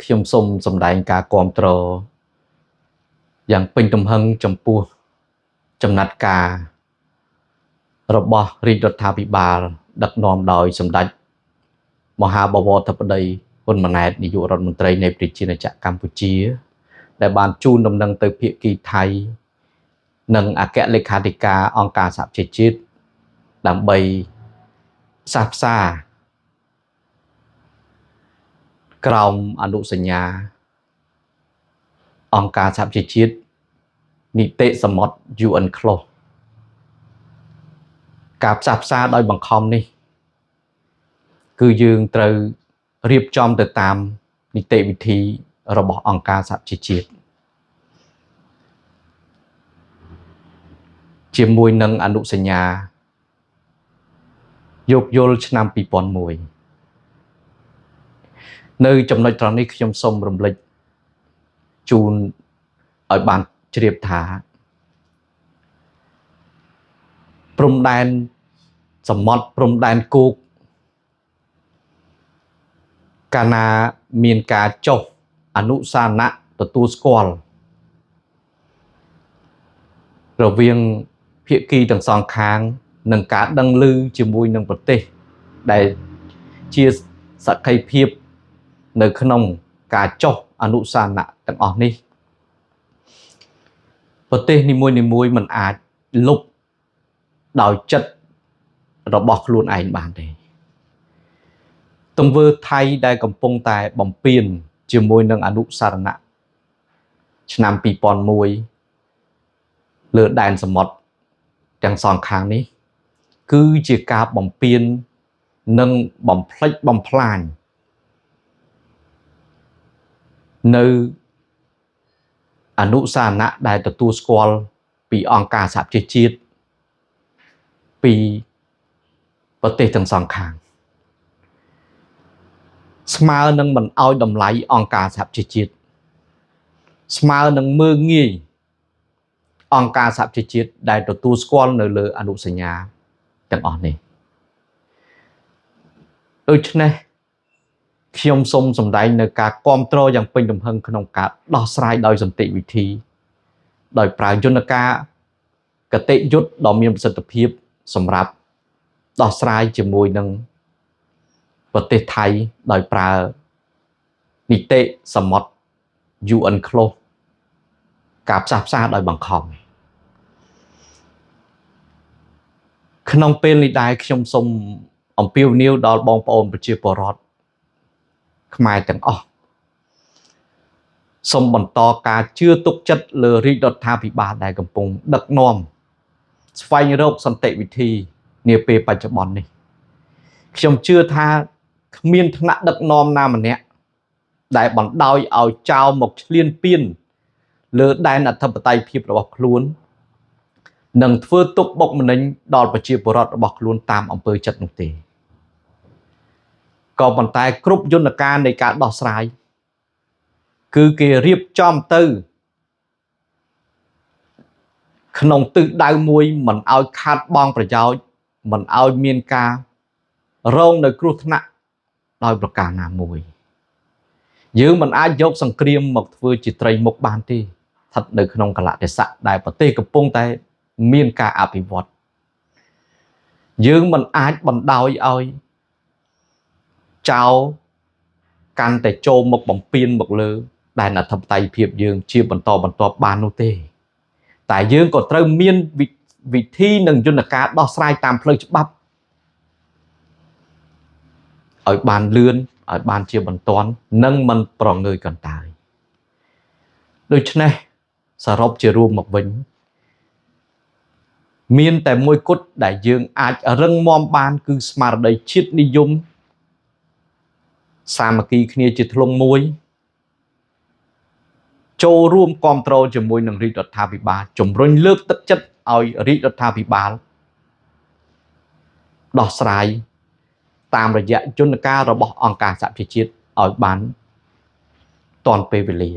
ខ្ញុំសូមសម្ដែងការគាំទ្រយ៉ាងពេញទំហឹងចំពោះចំណាត់ការរបស់រាជរដ្ឋាភិបាលដឹកនាំដោយសម្ដេចមហាបវរធិបតីហ៊ុនម៉ាណែតនាយករដ្ឋមន្ត្រីនៃប្រជាណាចក្រកម្ពុជាដែលបានជូនដំណឹងទៅភាគីថៃនិងអគ្គលេខាធិការអង្គការសហប្រជាជាតិដើម្បីផ្សះផ្សាក្រោមអនុសញ្ញាអង្គការសហប្រជាជាតិនីតិសមុទ្រ UNCLOS ការផ្សះផ្សាដោយបង្ខំនេះគឺយើងត្រូវរៀបចំទៅតាមនីតិវិធីរបស់អង្គការសហប្រជាជាតិជាមួយនឹងអនុសញ្ញាយោគយល់ឆ្នាំ2001នៅចំណុចត្រង់នេះខ្ញុំសូមរំលឹកជូនឲ្យបានជ្រាបថាព្រំដែនសមុទ្រព្រំដែនគោកកាលណាមានការចុះអនុស្សាវនៈទទួលស្គាល់រវាងភាគីទាំងសងខាងនឹងការដឹងឮជាមួយនឹងប្រទេសដែលជាសក្ខីភាពនៅក្នុងការចុះអនុស្សាវនៈទាំងអស់នេះប្រទេសនីមួយៗមិនអាចលុបដោយចិត្តរបស់ខ្លួនឯងបានទេទង្វើថៃដែលកំពុងតែបំពានជាមួយនឹងអនុស្សាវនៈឆ្នាំ2001លើដែនសមុទ្រទាំងសងខាងនេះគឺជាការបំពាននិងបំផ្លិចបំផ្លាញនៅអនុស្សាវនៈដែលទទួលស្គាល់ពីអង្គការសហប្រជាជាតិពីប្រទេសទាំងសងខាងស្មើនឹងមិនអោយតម្លៃអង្គការសហប្រជាជាតិស្មើនឹងមើលងាយអង្គការសហប្រជាជាតិដែលទទួលស្គាល់នៅលើអនុសញ្ញាទាំងអស់នេះដូច្នេះខ្ញុំសូមសម្ដែងនៅការគាំទ្រយ៉ាងពេញទំហឹងក្នុងការដោះស្រាយដោយសន្តិវិធីដោយប្រើយន្តការគតិយុត្តដ៏មានប្រសិទ្ធភាពសម្រាប់ដោះស្រាយជាមួយនឹងប្រទេសថៃដោយប្រើនីតិសមុទ្រ UNCLOS ការផ្សះផ្សាដោយបង្ខំក្នុងពេលនេះដែរខ្ញុំសូមអំពាវនាវដល់បងប្អូនប្រជាពលរដ្ឋខ្មែរទាំងអស់សូមបន្តការជឿទុកចិត្តលើរាជរដ្ឋាភិបាលដែលកំពុងដឹកនាំស្វែងរកសន្តិវិធីនាពេលបច្ចុប្បន្ននេះខ្ញុំជឿថាគ្មានថ្នាក់ដឹកនាំណាម្នាក់ដែលបណ្ដោយឲ្យចោលមកឈ្លានពានលើដែនអធិបតេយ្យភាពរបស់ខ្លួននិងធ្វើទុកបុកម្នេញដល់ប្រជាពលរដ្ឋរបស់ខ្លួនតាមអំពើចិត្តនោះទេក៏ប៉ុន្តែគ្រប់យន្តការនៃការដោះស្រាយគឺគេរៀបចំទៅក្នុងទិសដៅមួយមិនឲ្យខាតបង់ប្រយោជន៍មិនឲ្យមានការរងនៅគ្រោះថ្នាក់ដោយប្រការណាមួយយើងមិនអាចយកសង្គ្រាមមកធ្វើជាត្រីមុខបានទេស្ថិតនៅក្នុងកលៈទេសៈដែលប្រទេសកំពុងតែមានការអភិវឌ្ឍយើងមិនអាចបណ្ដោយឲ្យចៅកាន់តែចូលមកបំពេញមកលើដែនអធិបតេយ្យភាពយើងជាបន្តបន្ទាប់បាននោះទេតែយើងក៏ត្រូវមានវិធីនិងយន្តការដោះស្រាយតាមផ្លូវច្បាប់ឲ្យបានលឿនឲ្យបានជាបន្ទាន់និងមិនប្រងើយកន្តើយដូច្នេះសរុបជារួមមកវិញមានតែមួយគត់ដែលយើងអាចរឹងមាំបានគឺស្មារតីជាតិនិយមសាមគ្គីគ្នាជាធ្លុងមួយចូលរួមគាំទ្រជាមួយនឹងរាជរដ្ឋាភិបាលជំរុញលើកទឹកចិត្តឲ្យរាជរដ្ឋាភិបាលដោះស្រាយតាមរយៈយន្តការរបស់អង្គការសហប្រជាជាតិឲ្យបានទាន់ពេលវេលា